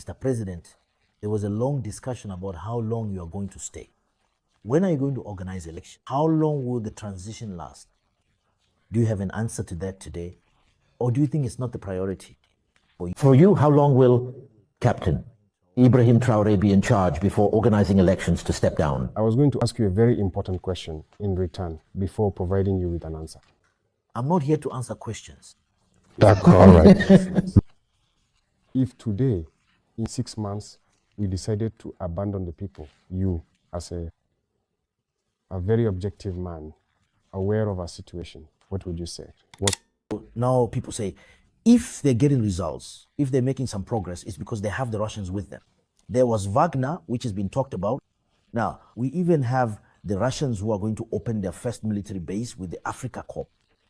Mr. President, there was a long discussion about how long you are going to stay. When are you going to organize elections? How long will the transition last? Do you have an answer to that today? Or do you think it's not the priority? For you, how long will Captain Ibrahim Traore be in charge before organizing elections to step down? I was going to ask you a very important question in return before providing you with an answer. I'm not here to answer questions. That's all right. If today, in 6 months, we decided to abandon the people, you, as a very objective man, aware of our situation, what would you say? Now people say, if they're getting results, if they're making some progress, it's because they have the Russians with them. There was Wagner, which has been talked about. Now, we even have the Russians who are going to open their first military base with the Africa Corps.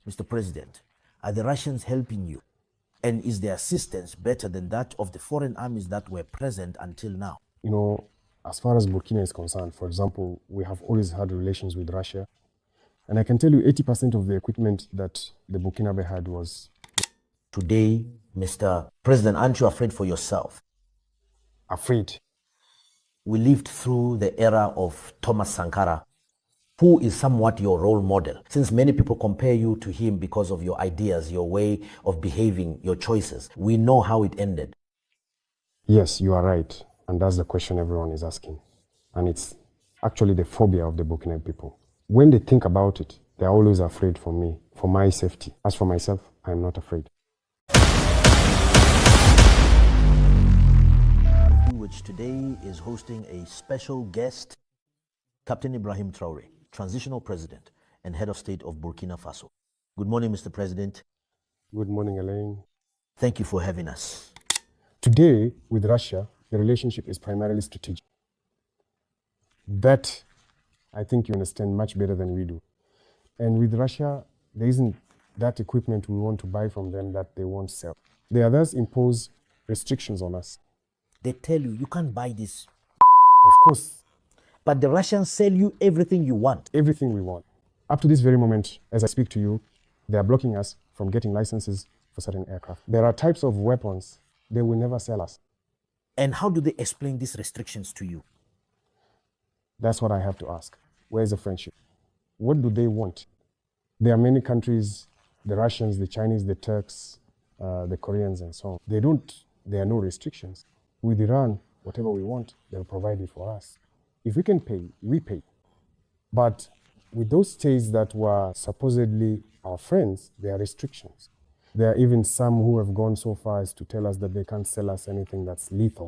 Mr. President, are the Russians helping you? And is their assistance better than that of the foreign armies that were present until now? You know, as far as Burkina is concerned, for example, we have always had relations with Russia. And I can tell you 80% of the equipment that the Burkinabe had was... Today, Mr. President, aren't you afraid for yourself? Afraid? We lived through the era of Thomas Sankara, who is somewhat your role model, since many people compare you to him because of your ideas, your way of behaving, your choices. We know how it ended. Yes, you are right. And that's the question everyone is asking. And it's actually the phobia of the Burkina people. When they think about it, they're always afraid for me, for my safety. As for myself, I'm not afraid. Which today is hosting a special guest, Captain Ibrahim Traore, Transitional President and Head of State of Burkina Faso. Good morning, Mr. President. Good morning, Elaine. Thank you for having us. Today, with Russia, the relationship is primarily strategic. That, I think you understand much better than we do. And with Russia, there isn't that equipment we want to buy from them that they won't sell. They are thus impose restrictions on us. They tell you, you can't buy this. Of course. But the Russians sell you everything you want. Everything we want. Up to this very moment, as I speak to you, they are blocking us from getting licenses for certain aircraft. There are types of weapons they will never sell us. And how do they explain these restrictions to you? That's what I have to ask. Where's the friendship? What do they want? There are many countries, the Russians, the Chinese, the Turks, the Koreans, and so on. There are no restrictions. With Iran, whatever we want, they'll provide it for us. If we can pay, we pay. But with those states that were supposedly our friends, there are restrictions. There are even some who have gone so far as to tell us that they can't sell us anything that's lethal.